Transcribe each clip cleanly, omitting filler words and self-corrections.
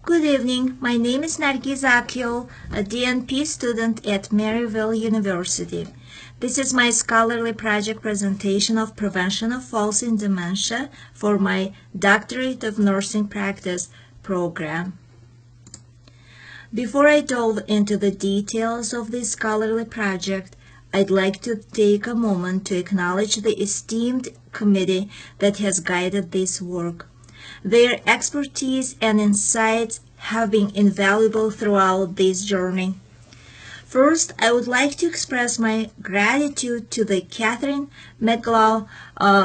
Good evening. My name is Nargiza Akyol, a DNP student at Maryville University. This is my scholarly project presentation of prevention of falls in dementia for my Doctorate of Nursing Practice program. Before I delve into the details of this scholarly project, I'd like to take a moment to acknowledge the esteemed committee that has guided this work. Their expertise and insights have been invaluable throughout this journey. First, I would like to express my gratitude to the Catherine McGlaw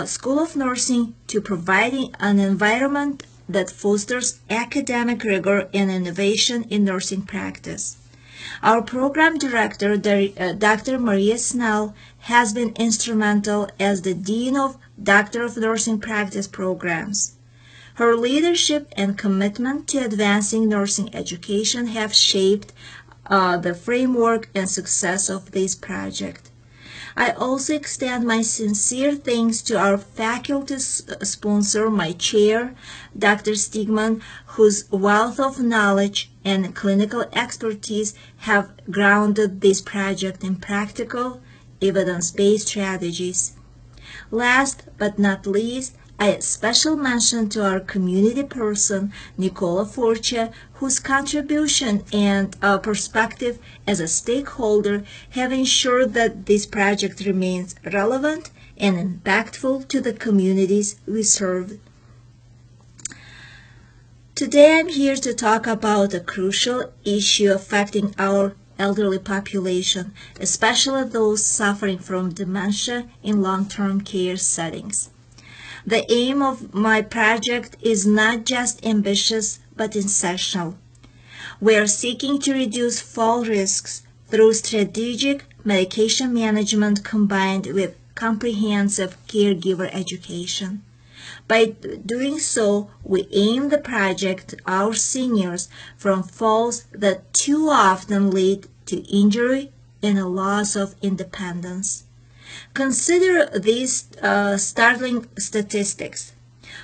School of Nursing to providing an environment that fosters academic rigor and innovation in nursing practice. Our program director, Dr. Maria Snell, has been instrumental as the Dean of Doctor of Nursing Practice programs. Her leadership and commitment to advancing nursing education have shaped the framework and success of this project. I also extend my sincere thanks to our faculty sponsor, my chair, Dr. Stigman, whose wealth of knowledge and clinical expertise have grounded this project in practical, evidence-based strategies. Last but not least, a special mention to our community person, Nicola Forcia, whose contribution and perspective as a stakeholder have ensured that this project remains relevant and impactful to the communities we serve. Today I'm here to talk about a crucial issue affecting our elderly population, especially those suffering from dementia in long-term care settings. The aim of my project is not just ambitious but essential. We are seeking to reduce fall risks through strategic medication management combined with comprehensive caregiver education. By doing so, we aim the project to our seniors from falls that too often lead to injury and a loss of independence. Consider these startling statistics.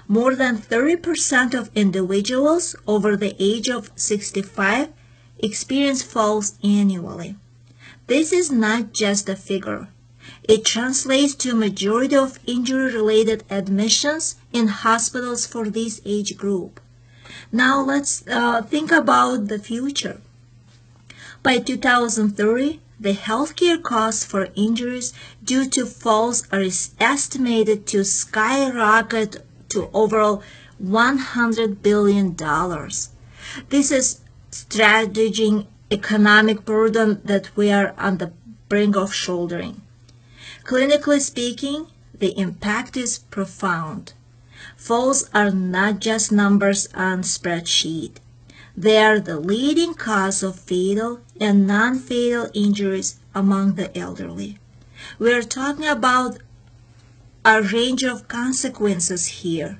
More than 30% of individuals over the age of 65 experience falls annually. This is not just a figure. It translates to a majority of injury-related admissions in hospitals for this age group. Now let's think about the future. By 2030, the healthcare costs for injuries due to falls are estimated to skyrocket to over $100 billion. This is strategic economic burden that we are on the brink of shouldering. Clinically speaking, the impact is profound. Falls are not just numbers on a spreadsheet. They are the leading cause of fatal and non-fatal injuries among the elderly. We are talking about a range of consequences here,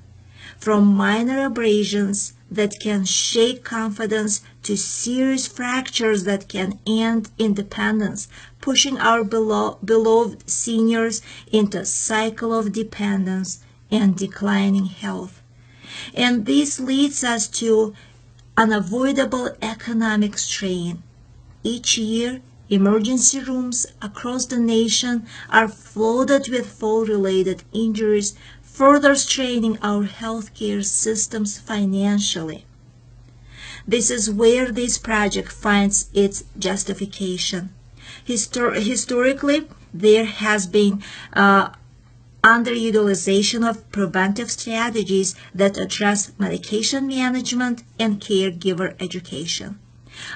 from minor abrasions that can shake confidence to serious fractures that can end independence, pushing our beloved seniors into a cycle of dependence and declining health. And this leads us to unavoidable economic strain. Each year, emergency rooms across the nation are flooded with fall-related injuries, further straining our healthcare systems financially. This is where this project finds its justification. Historically, there has been underutilization of preventive strategies that address medication management and caregiver education.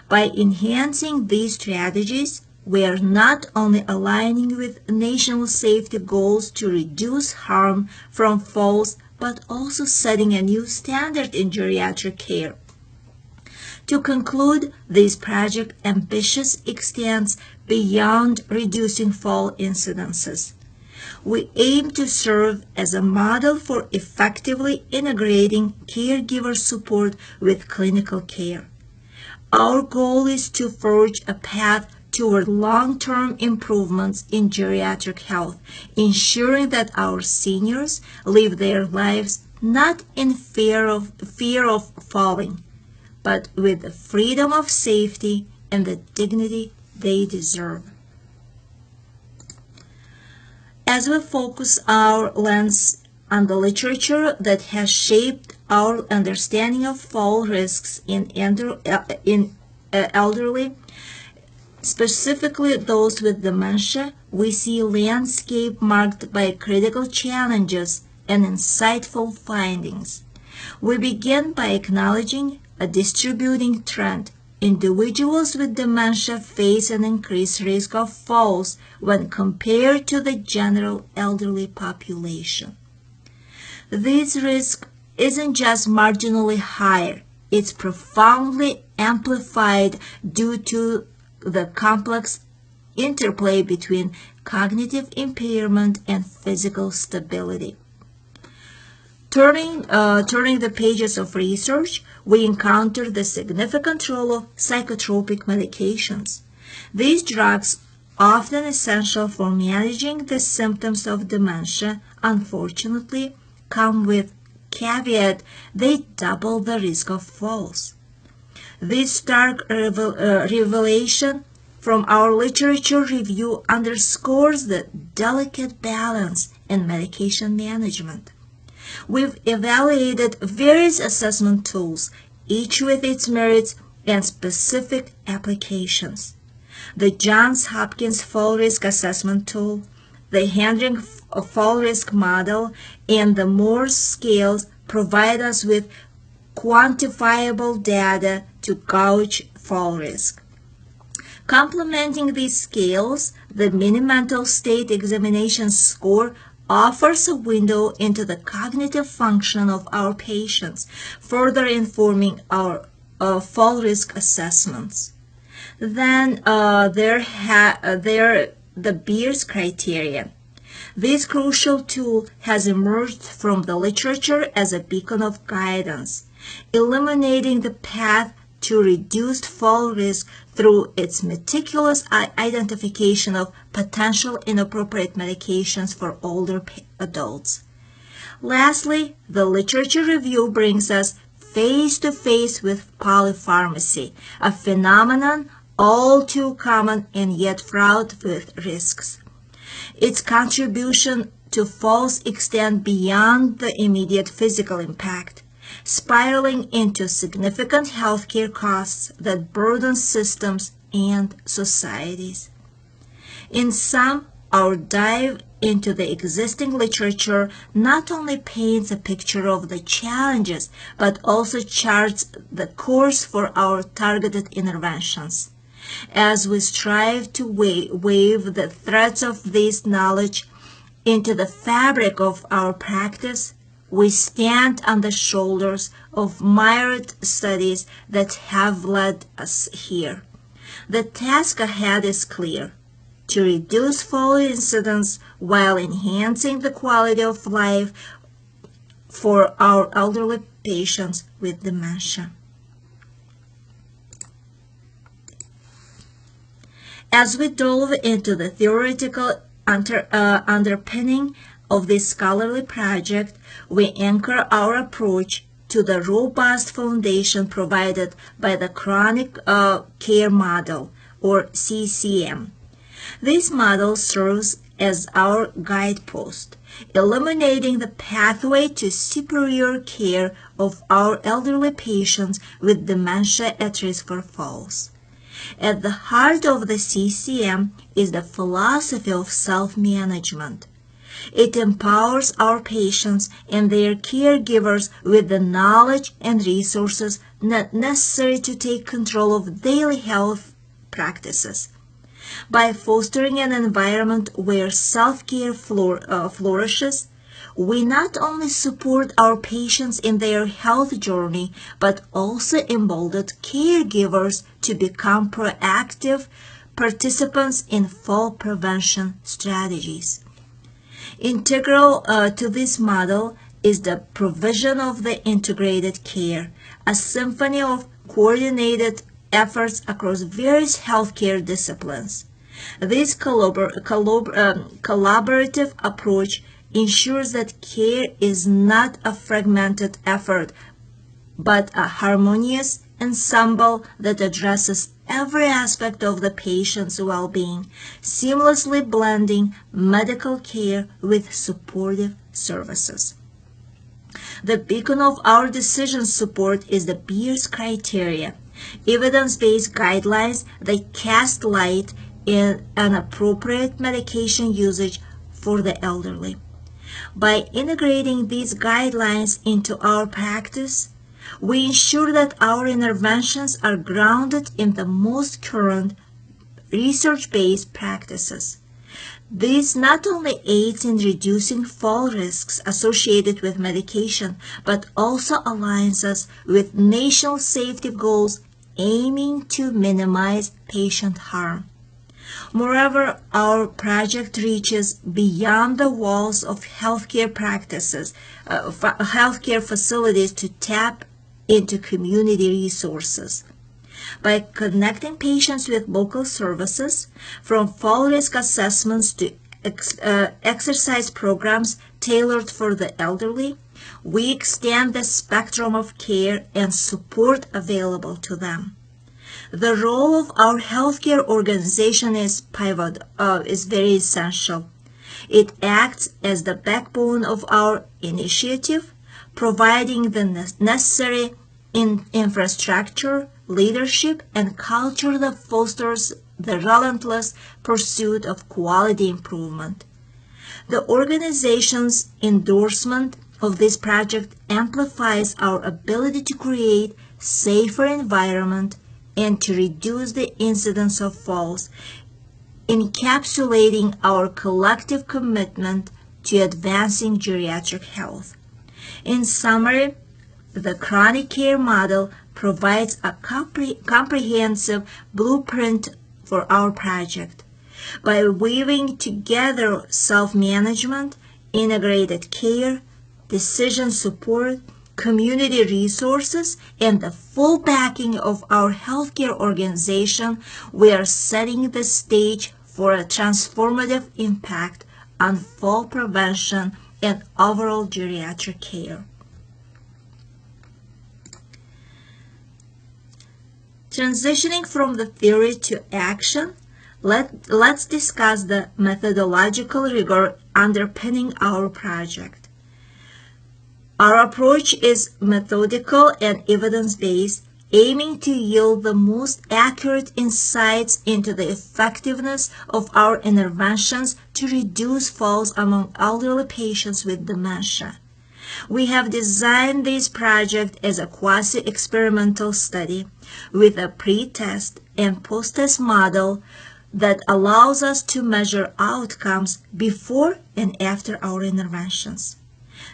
By enhancing these strategies, we are not only aligning with national safety goals to reduce harm from falls, but also setting a new standard in geriatric care. To conclude, this project ambitious extends beyond reducing fall incidences. We aim to serve as a model for effectively integrating caregiver support with clinical care. Our goal is to forge a path toward long-term improvements in geriatric health, ensuring that our seniors live their lives not in fear of falling, but with the freedom of safety and the dignity they deserve. As we focus our lens on the literature that has shaped our understanding of fall risks in elderly, specifically those with dementia, we see a landscape marked by critical challenges and insightful findings. We begin by acknowledging a distributing trend. Individuals with dementia face an increased risk of falls when compared to the general elderly population. This risk isn't just marginally higher, it's profoundly amplified due to the complex interplay between cognitive impairment and physical stability. Turning the pages of research, we encounter the significant role of psychotropic medications. These drugs, often essential for managing the symptoms of dementia, unfortunately come with caveat they double the risk of falls. This stark revelation from our literature review underscores the delicate balance in medication management. We've evaluated various assessment tools, each with its merits and specific applications. The Johns Hopkins Fall Risk Assessment Tool, the Hendrick Fall Risk Model, and the Morse scales provide us with quantifiable data to gauge fall risk. Complementing these scales, the Mini-Mental State Examination Score offers a window into the cognitive function of our patients, further informing our fall risk assessments. Then there the Beers criteria. This crucial tool has emerged from the literature as a beacon of guidance, illuminating the path to reduced fall risk through its meticulous identification of potential inappropriate medications for older adults. Lastly, the literature review brings us face to face with polypharmacy, a phenomenon all too common and yet fraught with risks. Its contribution to falls extend beyond the immediate physical impact, spiraling into significant healthcare costs that burden systems and societies. In sum, our dive into the existing literature not only paints a picture of the challenges, but also charts the course for our targeted interventions. As we strive to weave the threads of this knowledge into the fabric of our practice, we stand on the shoulders of myriad studies that have led us here. The task ahead is clear: to reduce fall incidents while enhancing the quality of life for our elderly patients with dementia. As we delve into the theoretical underpinning of this scholarly project, we anchor our approach to the robust foundation provided by the Chronic Care Model, or CCM. This model serves as our guidepost, illuminating the pathway to superior care of our elderly patients with dementia at risk for falls. At the heart of the CCM is the philosophy of self-management. It empowers our patients and their caregivers with the knowledge and resources necessary to take control of daily health practices. By fostering an environment where self-care flourishes, we not only support our patients in their health journey, but also embolden caregivers to become proactive participants in fall prevention strategies. Integral to this model is the provision of the integrated care, a symphony of coordinated efforts across various healthcare disciplines. This collaborative approach ensures that care is not a fragmented effort, but a harmonious ensemble that addresses every aspect of the patient's well-being, seamlessly blending medical care with supportive services. The beacon of our decision support is the Beers criteria, evidence-based guidelines that cast light on appropriate medication usage for the elderly. By integrating these guidelines into our practice, we ensure that our interventions are grounded in the most current research-based practices. This not only aids in reducing fall risks associated with medication, but also aligns us with national safety goals aiming to minimize patient harm. Moreover, our project reaches beyond the walls of healthcare facilities to tap into community resources. By connecting patients with local services, from fall risk assessments to exercise programs tailored for the elderly, we extend the spectrum of care and support available to them. The role of our healthcare organization is very essential. It acts as the backbone of our initiative, providing the necessary infrastructure, leadership, and culture that fosters the relentless pursuit of quality improvement. The organization's endorsement of this project amplifies our ability to create safer environment and to reduce the incidence of falls, encapsulating our collective commitment to advancing geriatric health. In summary, the chronic care model provides a comprehensive blueprint for our project. By weaving together self-management, integrated care, decision support, community resources, and the full backing of our healthcare organization, we are setting the stage for a transformative impact on fall prevention and overall geriatric care. Transitioning from the theory to action, let's discuss the methodological rigor underpinning our project. Our approach is methodical and evidence-based, aiming to yield the most accurate insights into the effectiveness of our interventions to reduce falls among elderly patients with dementia. We have designed this project as a quasi-experimental study with a pre-test and post-test model that allows us to measure outcomes before and after our interventions.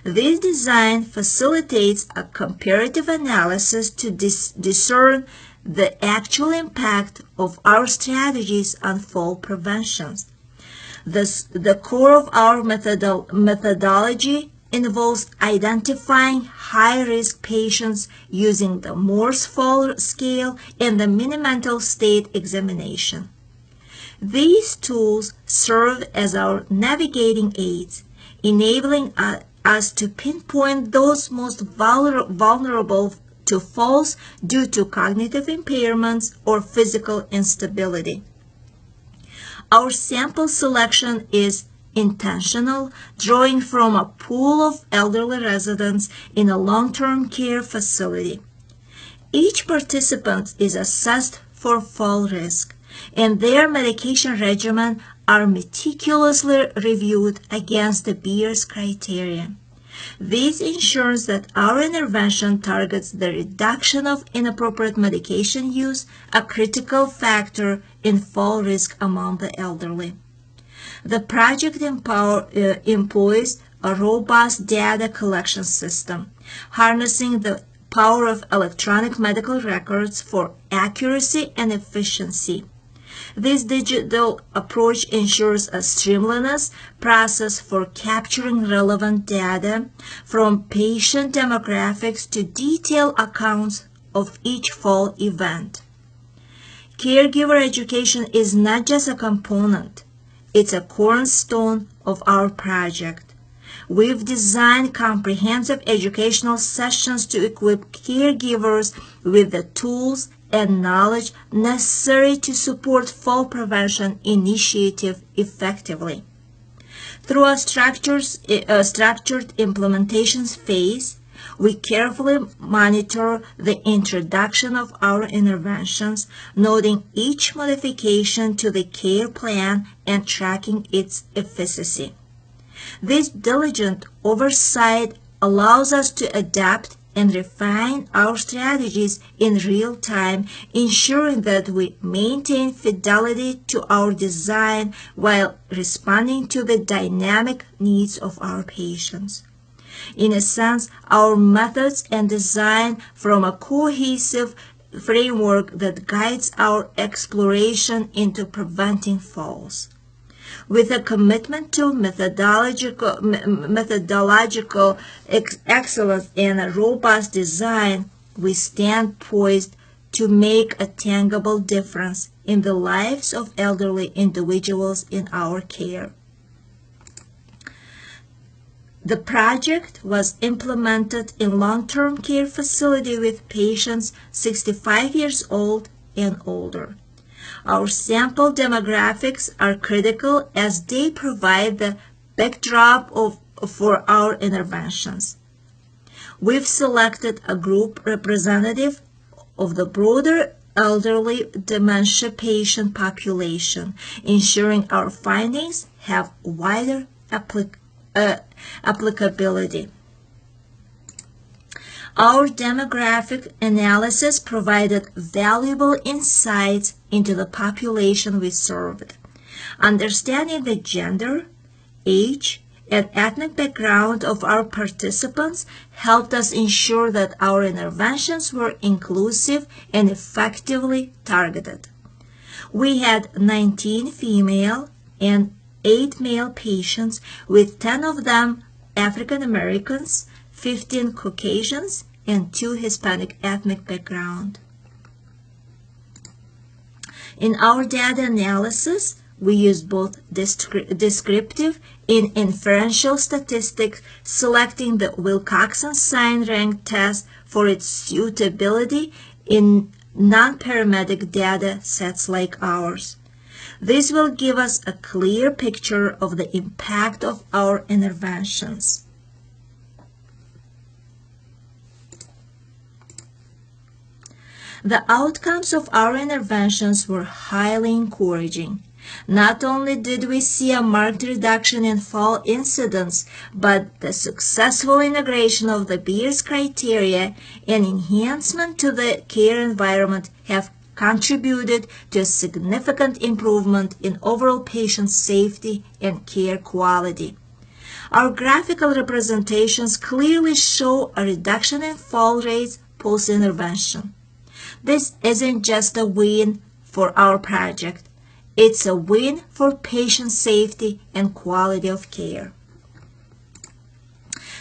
This design facilitates a comparative analysis to discern the actual impact of our strategies on fall prevention. The core of our methodology involves identifying high-risk patients using the Morse fall scale and the mini-mental state examination. These tools serve as our navigating aids, enabling us to pinpoint those most vulnerable to falls due to cognitive impairments or physical instability. Our sample selection is intentional, drawing from a pool of elderly residents in a long-term care facility. Each participant is assessed for fall risk, and their medication regimen are meticulously reviewed against the Beers criteria. This ensures that our intervention targets the reduction of inappropriate medication use, a critical factor in fall risk among the elderly. The project employs a robust data collection system, harnessing the power of electronic medical records for accuracy and efficiency. This digital approach ensures a streamlined process for capturing relevant data, from patient demographics to detailed accounts of each fall event. Caregiver education is not just a component, it's a cornerstone of our project. We've designed comprehensive educational sessions to equip caregivers with the tools and knowledge necessary to support fall prevention initiative effectively. Through a structured implementation phase, we carefully monitor the introduction of our interventions, noting each modification to the care plan and tracking its efficacy. This diligent oversight allows us to adapt and refine our strategies in real time, ensuring that we maintain fidelity to our design while responding to the dynamic needs of our patients. In a sense, our methods and design form a cohesive framework that guides our exploration into preventing falls. With a commitment to methodological excellence and a robust design, we stand poised to make a tangible difference in the lives of elderly individuals in our care. The project was implemented in long-term care facility with patients 65 years old and older. Our sample demographics are critical as they provide the backdrop for our interventions. We've selected a group representative of the broader elderly dementia patient population, ensuring our findings have wider applicability. Our demographic analysis provided valuable insights into the population we served. Understanding the gender, age, and ethnic background of our participants helped us ensure that our interventions were inclusive and effectively targeted. We had 19 female and 8 male patients, with 10 of them African Americans, 15 Caucasians, and 2 Hispanic ethnic background. In our data analysis, we used both descriptive and inferential statistics, selecting the Wilcoxon Sign Rank test for its suitability in non-paramedic data sets like ours. This will give us a clear picture of the impact of our interventions. The outcomes of our interventions were highly encouraging. Not only did we see a marked reduction in fall incidents, but the successful integration of the Beers criteria and enhancement to the care environment have contributed to a significant improvement in overall patient safety and care quality. Our graphical representations clearly show a reduction in fall rates post-intervention. This isn't just a win for our project. It's a win for patient safety and quality of care.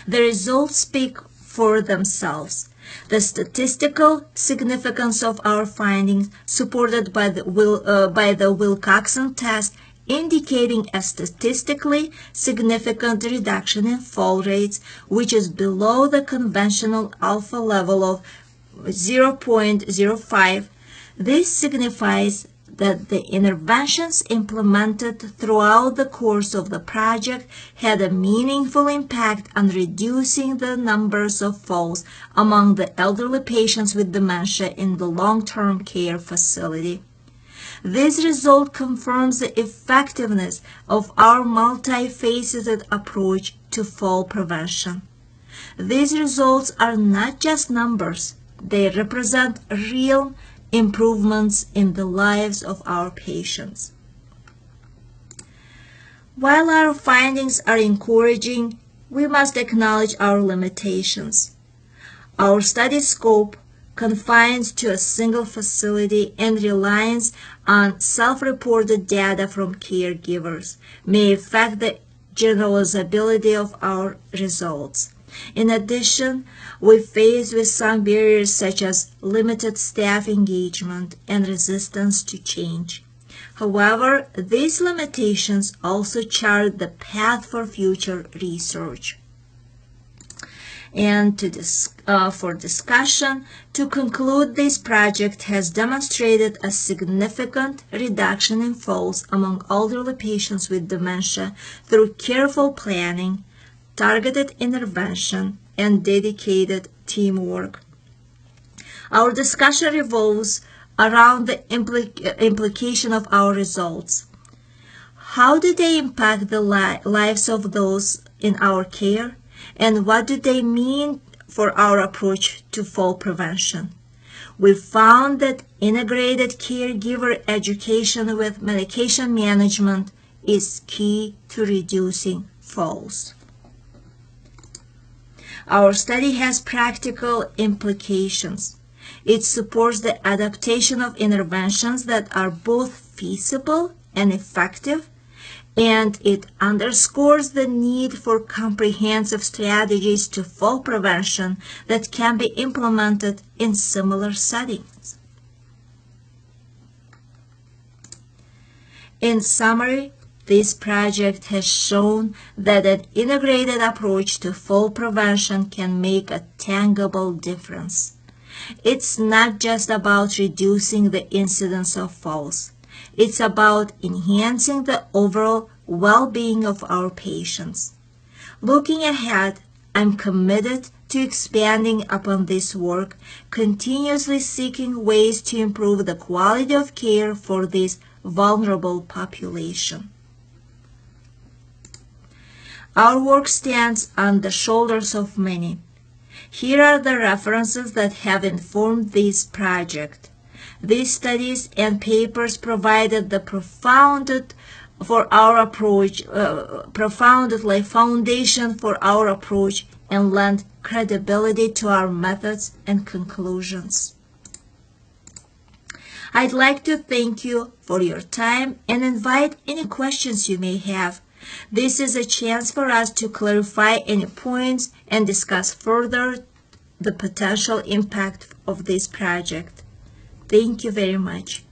The results speak for themselves. The statistical significance of our findings, supported by the Wilcoxon test, indicating a statistically significant reduction in fall rates, which is below the conventional alpha level of 0.05. This signifies that the interventions implemented throughout the course of the project had a meaningful impact on reducing the numbers of falls among the elderly patients with dementia in the long-term care facility. This result confirms the effectiveness of our multifaceted approach to fall prevention. These results are not just numbers. They represent real improvements in the lives of our patients. While our findings are encouraging, we must acknowledge our limitations. Our study scope, confined to a single facility and reliance on self-reported data from caregivers, may affect the generalizability of our results. In addition, we face with some barriers such as limited staff engagement and resistance to change. However, these limitations also chart the path for future research. And for discussion, to conclude, this project has demonstrated a significant reduction in falls among elderly patients with dementia through careful planning, targeted intervention, and dedicated teamwork. Our discussion revolves around the implication of our results. How do they impact the lives of those in our care? And what do they mean for our approach to fall prevention? We found that integrated caregiver education with medication management is key to reducing falls. Our study has practical implications. It supports the adaptation of interventions that are both feasible and effective, and it underscores the need for comprehensive strategies to fall prevention that can be implemented in similar settings. In summary, this project has shown that an integrated approach to fall prevention can make a tangible difference. It's not just about reducing the incidence of falls. It's about enhancing the overall well-being of our patients. Looking ahead, I'm committed to expanding upon this work, continuously seeking ways to improve the quality of care for this vulnerable population. Our work stands on the shoulders of many. Here are the references that have informed this project. These studies and papers provided the foundation for our approach and lend credibility to our methods and conclusions. I'd like to thank you for your time and invite any questions you may have. This is a chance for us to clarify any points and discuss further the potential impact of this project. Thank you very much.